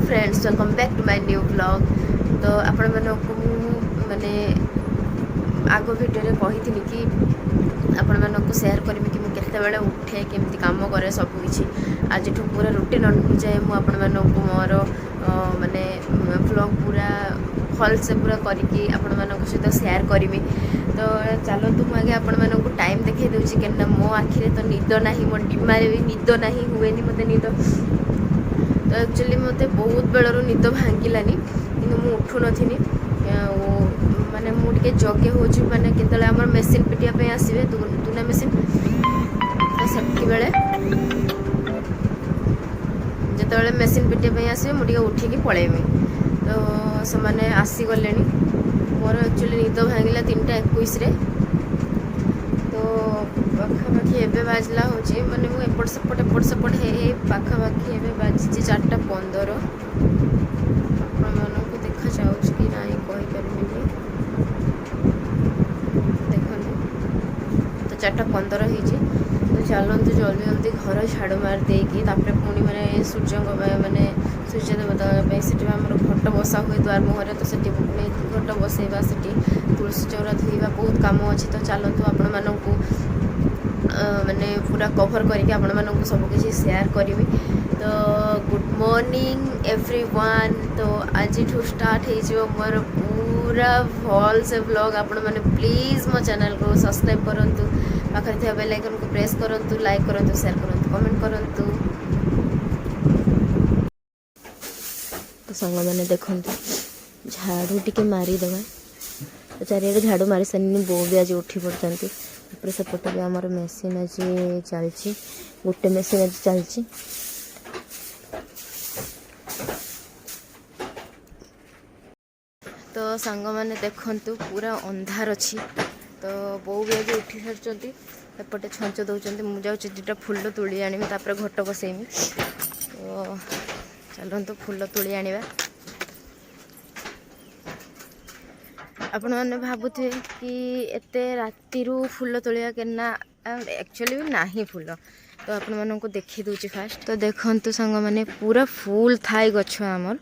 Friends welcome back to my new blog. तो आपण मानक माने आगो भिडियो कही कि आपण मानक शेयर करमी कि केते बेले उठे केमती काम करे सब किछि आज पूरा रूटीन अनुसार मु आपण मानक मोर माने ब्लॉग पूरा भल से पूरा करिकी आपण मानक सहित शेयर करमी। तो चलतु मुझे आपण मानक टाइम देखै देउछि केना मो आखिरे तो निद नाही मो डिमारे भी निद नाही हुएनी मते निद। तो एक्चुअली मत बहुत बेलू निद भांगिलानी कि उठू नथिनी माने मुझे जगे हो माने केतले हमर मेसीन पिटिया आसवे दुना मेसीन तो सेति बेले जेतबेले मेसीन पिटिया आसवे मुझे उठिकी पळेमी। तो से माने आसी गलेनी मोर एक्चुअली निद भांगिला 3:21 तो पाखापाखि एबे बाजला होची माने मु एपट सेपट हे पाखापाखि एबे बाजी 4:15 आपण मानको देखा जाउछ कि नाही कहि परमिनी देखनु तो 4:15 हिची। तो चलंतु जल्दी जल्दी घर झाड़ू मार देकी तापरे पुणी माने सूर्य माने सूर्य देवता पे सेठी हमर घट बसा हुए द्वार मुहरे तो सेठी पुणी घट बसेबा सेठी तुलसी चौरा धोइबा बहुत काम अछि। तो चलंतु आपण मानकू माने पूरा कवर करके आपण मानकू सब किछि शेयर करबी। तो गुड मॉर्निंग एवरीवन। तो आज ठू स्टार्ट हे जो मोर पूरा भल से ब्लॉग आपण माने प्लीज मो चैनल को सब्सक्राइब करंतु पाखरे थे बेल आइकन को प्रेस करंतु लाइक करंतु शेयर करंतु कमेंट करंतु। तो संग मैंने देखंतु झाड़ू टिके मारी दवा तो चारियाडे झाड़ू मारी सारी बो भी आज उठी पड़ती सेपटे भी आमर मेसीन आज चलची गोटे मेसीन आज चलची। तो सांग मैंने देखंतु पूरा अंधार अच्छी तो बो भी आज उठी सारी एपटे छंच दौरान मुझे जाऊँ दुटा फुल तुली आनी घट बसैमी। तो चलतु फुल तुली आनिबा। आपण मैंने भावुथे कि एते राति फुल तोलिया केना एक्चुअली भी नाही फुल तो आपण मानक देखी दूची फास्ट। तो देखंतु संग माने पूरा फुल थाई गछ आमर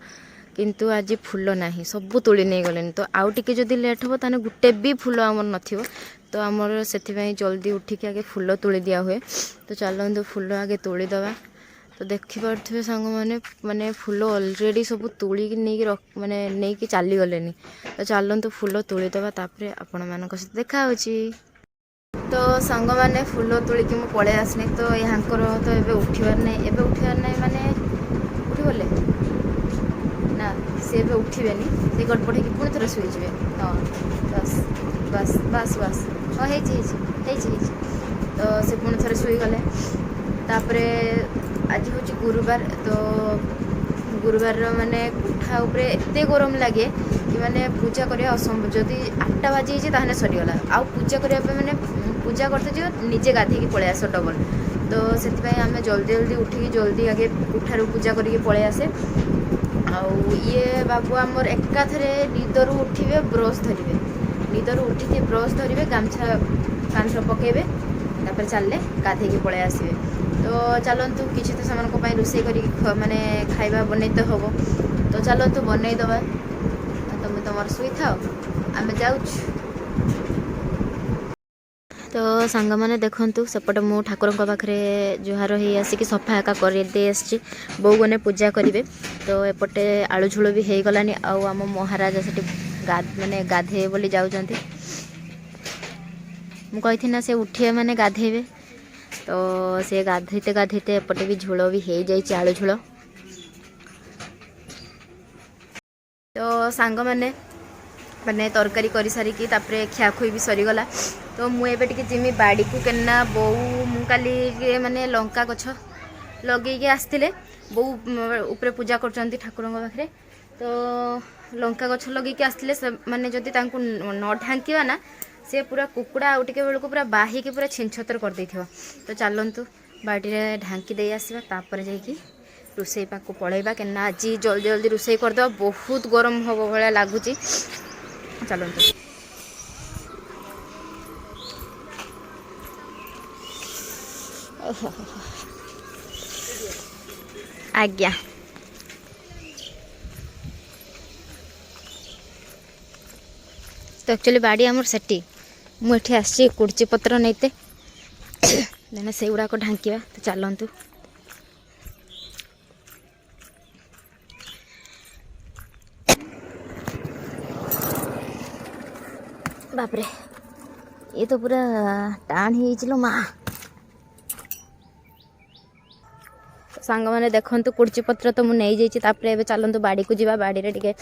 किंतु आज फुल नाही सब तोली नहीं गलेन। तो आउ टिके जदी लेट हो ताने गुटे भी फुल आमर नथिबो तो आमर सेथिबाई जल्दी उठिक आगे फुल तोली दिया हुए। तो चलंतु फुल आगे तोली दवा। तो देखि पारथिबे सांग माने फुल ऑलरेडी सब तोली नहीं माने नहीं कि चली गलेनी। तो चलंतु फुल तोली दवा तापरे आपण मानक सहित देखा होची। तो सांग माने फुल तोली कि मु पळे आसनी तो यहांकर तो एबे उठिबार नै माने उठी बोले ना से एबे उठिबेनी से गडबड कि पुणी थोड़ा सुई जिवे। हां बस बस बस बस हां हेची तो से पुणी थोड़ा सुई गले। तापरे आज हूँ गुरुवार तो गुरुवार माने कुठा उपरे एते गरम लगे कि माने पूजा करिया असंभव। जदि 8टा बाजी ताहने सरीगला आउ पूजा करिया माने पूजा करते जो निजे गाधेकी पळे आस डबल। तो सेतिबाई आमे जल्दी जल्दी उठिकी जल्दी आगे कुठारू पूजा करिके पळे आसे। आउ ये बाबू आमर एकाथरे निदरू उठिबे ब्रश धरिबे निदरू उठिके ब्रश धरिबे गामछा कांधर पकेबे तापर चलले गाधेकी पळे आसीबे। तो चलतु किसी तो सेमानक पई रोषे करी माने खाइबा बनैते हबो। तो चलतु बनई दवा तुम तुम सुई थाओ आमे जाउछ। तो सांग माने देखंतु सेपट मो ठाकुर पाखे जुहार हो आसिक सफा एका कर दे आसी बो गने पूजा करेंगे। तो एपटे आलू झोल भी हो गलानी आम महाराजा से माने गाधे बोली जाऊँच मुझे ना से उठे माने गाधेबे। तो से गाधेते गाधेते एपटे भी झोल भी हो जाए आलू झोल। तो सांग माने माने तरकारी कर सारिकी तापरे खियाखुई भी सरीगला। तो मुझे टे जिमी बाड़ी को केना बो मुझे माने लंका गछ लगे आसते बो ऊपर पूजा कर ठाकुर पाखे। तो लंका गछ लगे आसते माने जदि न ढांकिवा ना से पूरा कुकुड़ा आउ टिके बेलू पूरा बाहिकी पूरा छिनछतर कर दे। तो चलतु बाड़ी में ढांकी दे आसवा तापर जाइकी रोसई पाक पलैबा कि आज जल्दी जल्दी रोसई करदे बहुत गरम हम भाया लगुच। चलतु आज्ञा तो एक्चुअली बाड़ी आमर सेठी मुझे आसी कुर्ची पत्र नहींते देने से गुड़ाक ढांकिया। तो चलतु बापरे ये तो पूरा टाण हो माँ। सांग मैंने देखु कुर्ची पत्र तो मुझे नहीं जाइए चलतु बाड़ी को जावा बाड़ी टे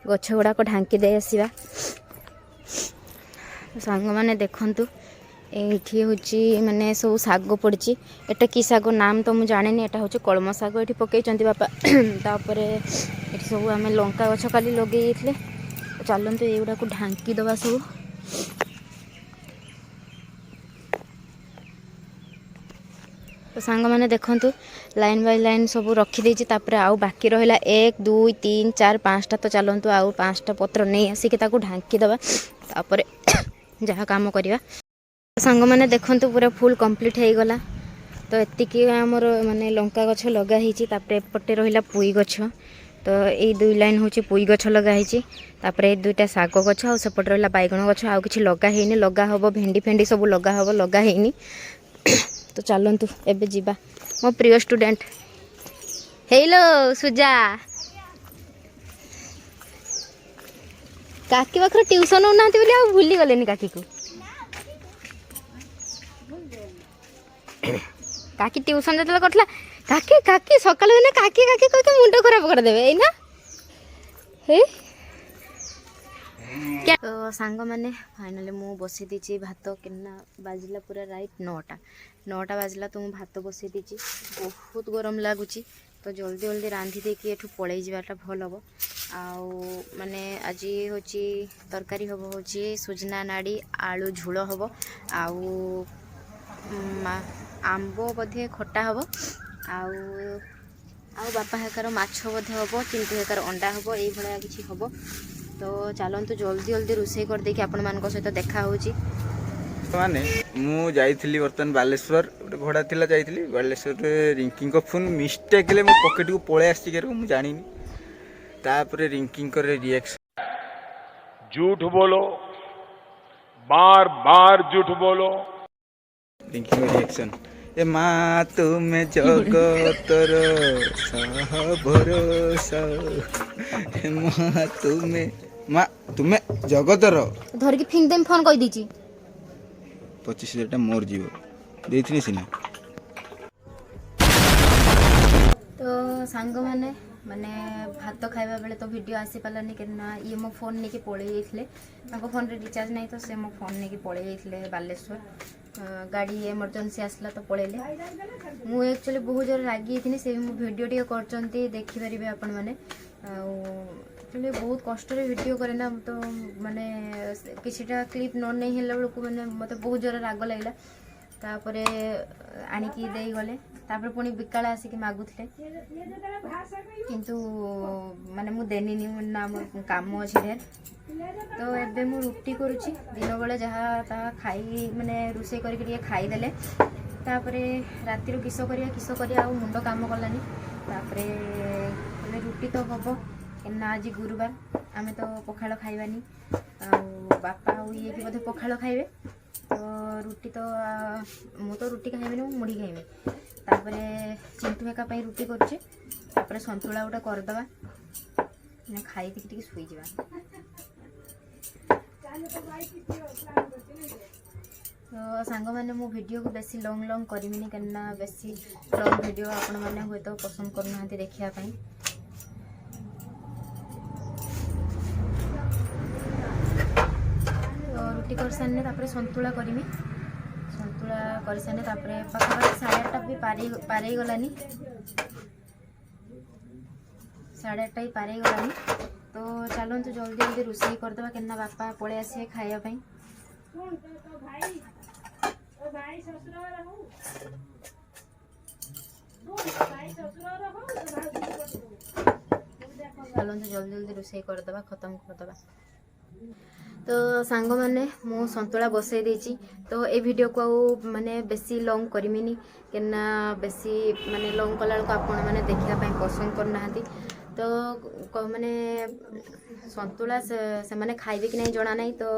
गछ गुड़ाक ढांकी दे आसवा। सांग मैंने देखु ये हूँ माने सब शाग पड़ी एटा कि शाग नाम तो मुझे जाने एटा हूँ कलम शाग ये पकई बापा तापर ये सब आम लंका गछ काली लगे चलतु युवा को ढांकी दवा सब। तो सांग मैंने देखु लाइन बाय लाइन सब रखीदे आउ बाकी रहा 1 2 3 4 5टा। तो चलतु आउ 5टा पत्र नहीं आसिक ढांकी दवा तापर जहाँ काम करवा। सांग मैंने देखु पूरा फुल कंप्लीट हो गला। तो एतिकी आमर माने लंका गछ लगाई एपटे रहा पुई गछ। तो ये 2 लाइन हूँ पुई गछ लगाई तापर 2टा शाग गछ आ सेपट रहा बैगण गछ आउ कि लगाई लगा हम भेंडी फेंडी सब लगा हम लगाई। तो चलतु एबे जीवा मो प्रिय स्टूडेंट हेलो सुजा काकी पाखर ट्यूशन होना भूली गले काकी को काकी ट्यूशन जो करला काकी काकी सकाल काकी काकी कह मुंड खराब करदे ना हे क्या। तो सांग मैंने फाइनाली मु बसी दीची भात कितना बाजिला पूरा राइट 9टा बाजिला। तो मुझे भात बसई दीची बहुत गरम लगुच। तो जल्दी जल्दी रांधि देकी एठू पलई जावाटा भल हम। आउ माने आज हूँ तरकारी हम हूँ सुजना नाड़ी आलू झोल हम आउ आंब बोधे खटा हम आउ बापा हेकार माछ बोधे हम चिंटू हेकार अंडा हम ये भाया किसी हम। तो चलतु जल्दी जल्दी रोषे कर देखि आपण मान सहित देखा होची। माने मु जाइथिली बर्तन बालेश्वर गोटे भड़ा थिला जाइथिली बालेश्वर रिंकिंग को फोन मिस्टेक ले मो पॉकेट को पळे आसी के मु जानिनी तापर रिंकिंग कर रिएक्शन झूठ बोलो बार बार झूठ बोलो रिंकिंग रिएक्शन ए माँ तुम्हें जगतर भरोसा ए माँ तुम्हें जगतर धर की फिंग देम फोन कह दीची 25,000 मोर जीव देथनी सिना। तो सांग माने भात खाइबा बेले तो वीडियो आसी पालानी कि ये मो फोन नहीं पलि जाते फोन रे रिचार्ज नहीं तो से मो फोन नहीं पलि जाते बालेश्वर गाड़ी एमरजेंसी आसला तो पलैले। मु एक्चुअली बहुत जोर रागी थी से मो वीडियो टी कर देखिपारे आपण मैंने एक्चुअली बहुत कष्ट वीडियो करे ना। तो माने किसीटा क्लिप न नहीं है बेलू मैंने मत बहुत जोर राग लगे तापर आणिकी दे गले तापर पुणी बिकाला आसिक मागुले किंतु माने मु देनी ना मोर काम अच्छे ढेर। तो एबे मु रुटी करुची दिन बेले जहाँ ता खाई माने रोषे करके खाईदेले तापर राति किस करिया मुंड काम कलानी तापर रुटी तो हम ना आज गुरुवार आमे तो पखाड़ खाइबानी बापा ये कि बोधे पखाड़ खाइबे। तो रुटी तो मु तो रुटी खाइबे ना मुढ़ी खाइबे तापर चिंटू हेका पई रुटी करुचे तापर संतुला गोटे करदबा खाई टी शुई जा। तो सांग मैंने मो वीडियो को बेसी लॉन्ग लॉन्ग करिमिनी कन्ना बेसी लॉन्ग वीडियो आपण माने होय तो पसंद करना देखिया पई। तो रुटी कर सारने तापर संतुला करमी संतुला कर सारने तापर पाखा 8:30 भी पारे गलानी 8:30 ही पारे गलानी। तो चलतु जल्दी जल्दी रोषे करदे कि बापा पलि आसे खाइबा। चलतु जल्दी जल्दी रोषे करदे खत्म करदे। तो सांग मैंने मु संतुला बसई देची। तो ये वीडियो को माने बेसी लॉन्ग करमिनी कि बेसी माने लॉन्ग कला को आपण माने देखिया पई पसंद करना। तो माने संतुला से माने खाइबे कि नहीं जना नहीं तो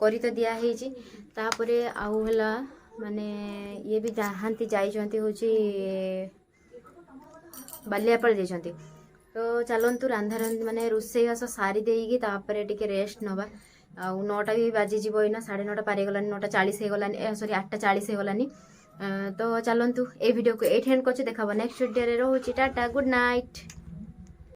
करी तो दिया ହେଇଛି तापरे आउ हला माने ये भी जहाँती जाइछन्ती होची बालियापाल जाइछन्ती तो चलतु रांधा माने रोषेईबास सारी देकी तापरे टिके रेस्ट नवा आ 9टा भी बाजी जीव इना 9:30 पारी गलानी 9:40 होगलानी सॉरी 8:40 होगलानी तो चलतु ए वीडियो को एट एंड करछि देखाबो नेक्स्ट वीडियो रे रहूची टाटा गुड नाइट।